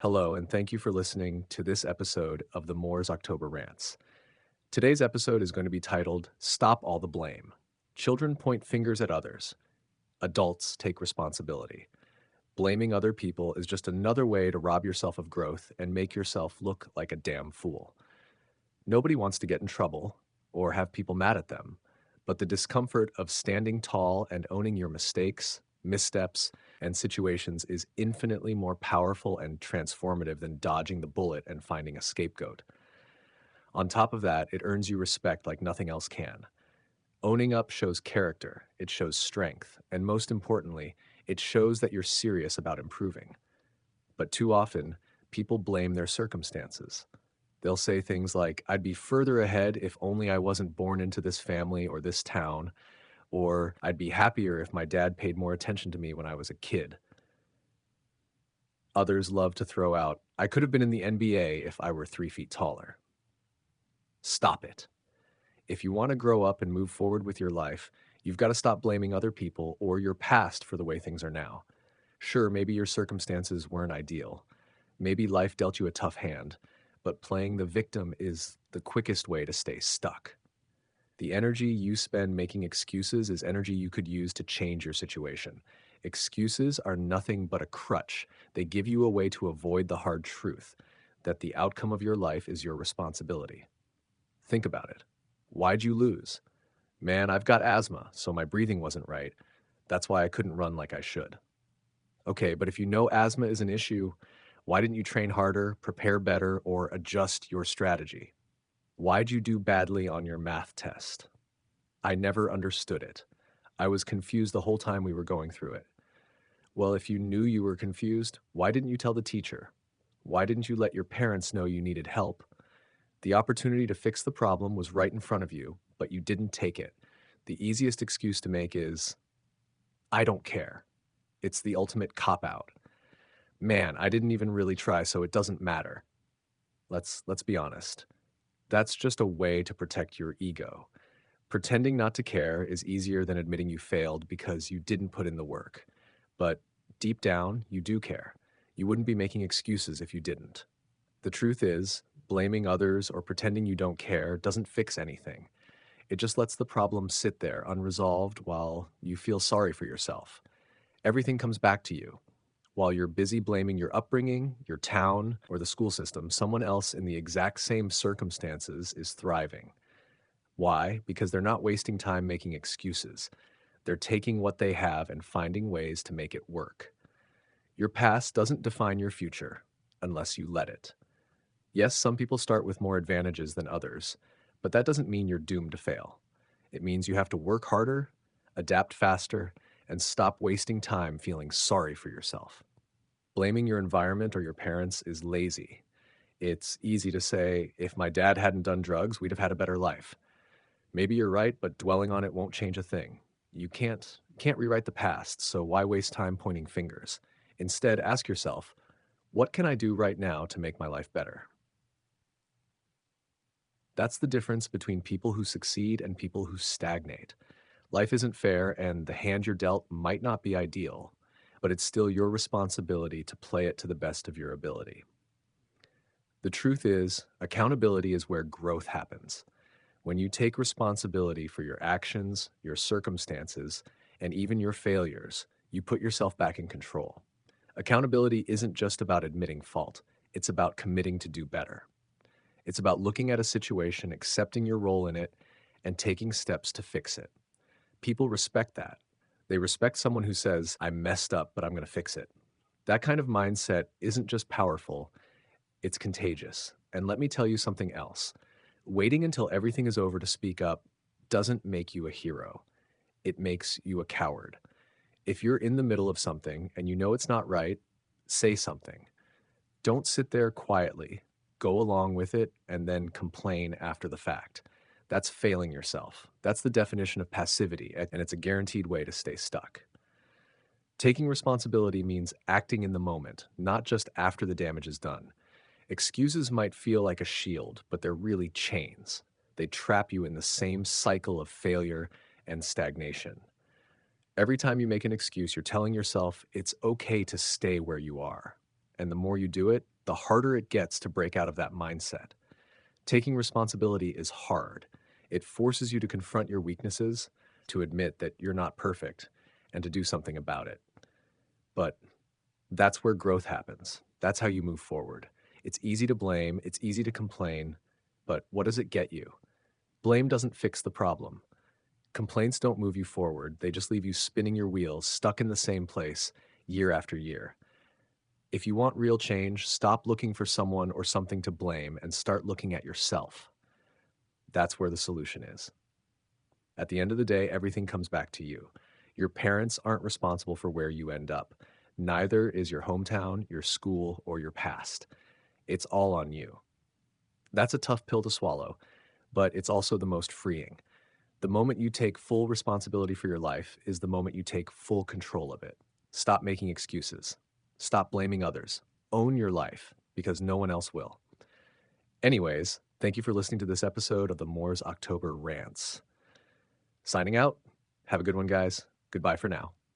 Hello, and thank you for listening to this episode of the Moore's October Rants. Today's episode is going to be titled Stop All the Blame. Children point fingers at others. Adults take responsibility. Blaming other people is just another way to rob yourself of growth and make yourself look like a damn fool. Nobody wants to get in trouble or have people mad at them, but the discomfort of standing tall and owning your mistakes, missteps, and situations is infinitely more powerful and transformative than dodging the bullet and finding a scapegoat. On top of that, it earns you respect like nothing else can. Owning up shows character, it shows strength, and most importantly, it shows that you're serious about improving. But too often, people blame their circumstances. They'll say things like, I'd be further ahead if only I wasn't born into this family or this town, or I'd be happier if my dad paid more attention to me when I was a kid. Others love to throw out, I could have been in the NBA if I were 3 feet taller. Stop it. If you want to grow up and move forward with your life, you've got to stop blaming other people or your past for the way things are now. Sure, maybe your circumstances weren't ideal. Maybe life dealt you a tough hand, but playing the victim is the quickest way to stay stuck. The energy you spend making excuses is energy you could use to change your situation. Excuses are nothing but a crutch. They give you a way to avoid the hard truth that the outcome of your life is your responsibility. Think about it. Why'd you lose? Man, I've got asthma, so my breathing wasn't right. That's why I couldn't run like I should. Okay, but if you know asthma is an issue, why didn't you train harder, prepare better, or adjust your strategy? Why'd you do badly on your math test? I never understood it. I was confused the whole time we were going through it. Well, if you knew you were confused, why didn't you tell the teacher? Why didn't you let your parents know you needed help? The opportunity to fix the problem was right in front of you, but you didn't take it. The easiest excuse to make is, I don't care. It's the ultimate cop out. Man, I didn't even really try, so it doesn't matter. Let's be honest. That's just a way to protect your ego. Pretending not to care is easier than admitting you failed because you didn't put in the work. But deep down, you do care. You wouldn't be making excuses if you didn't. The truth is, blaming others or pretending you don't care doesn't fix anything. It just lets the problem sit there unresolved while you feel sorry for yourself. Everything comes back to you. While you're busy blaming your upbringing, your town, or the school system, someone else in the exact same circumstances is thriving. Why? Because they're not wasting time making excuses. They're taking what they have and finding ways to make it work. Your past doesn't define your future unless you let it. Yes, some people start with more advantages than others, but that doesn't mean you're doomed to fail. It means you have to work harder, adapt faster, and stop wasting time feeling sorry for yourself. Blaming your environment or your parents is lazy. It's easy to say, if my dad hadn't done drugs, we'd have had a better life. Maybe you're right, but dwelling on it won't change a thing. You can't rewrite the past, so why waste time pointing fingers? Instead, ask yourself, what can I do right now to make my life better? That's the difference between people who succeed and people who stagnate. Life isn't fair, and the hand you're dealt might not be ideal, but it's still your responsibility to play it to the best of your ability. The truth is, accountability is where growth happens. When you take responsibility for your actions, your circumstances, and even your failures, you put yourself back in control. Accountability isn't just about admitting fault, it's about committing to do better. It's about looking at a situation, accepting your role in it, and taking steps to fix it. People respect that. They respect someone who says, I messed up, but I'm going to fix it. That kind of mindset isn't just powerful, it's contagious. And let me tell you something else. Waiting until everything is over to speak up doesn't make you a hero. It makes you a coward. If you're in the middle of something and you know it's not right, say something. Don't sit there quietly, go along with it, and then complain after the fact. That's failing yourself. That's the definition of passivity, and it's a guaranteed way to stay stuck. Taking responsibility means acting in the moment, not just after the damage is done. Excuses might feel like a shield, but they're really chains. They trap you in the same cycle of failure and stagnation. Every time you make an excuse, you're telling yourself it's okay to stay where you are. And the more you do it, the harder it gets to break out of that mindset. Taking responsibility is hard. It forces you to confront your weaknesses, to admit that you're not perfect, and to do something about it. But that's where growth happens. That's how you move forward. It's easy to blame, it's easy to complain, but what does it get you? Blame doesn't fix the problem. Complaints don't move you forward, they just leave you spinning your wheels, stuck in the same place year after year. If you want real change, stop looking for someone or something to blame and start looking at yourself. That's where the solution is. At the end of the day, everything comes back to you. Your parents aren't responsible for where you end up. Neither is your hometown, your school, or your past. It's all on you. That's a tough pill to swallow, but it's also the most freeing. The moment you take full responsibility for your life is the moment you take full control of it. Stop making excuses. Stop blaming others. Own your life because no one else will. Anyways, thank you for listening to this episode of the Moore's October Rants. Signing out. Have a good one, guys. Goodbye for now.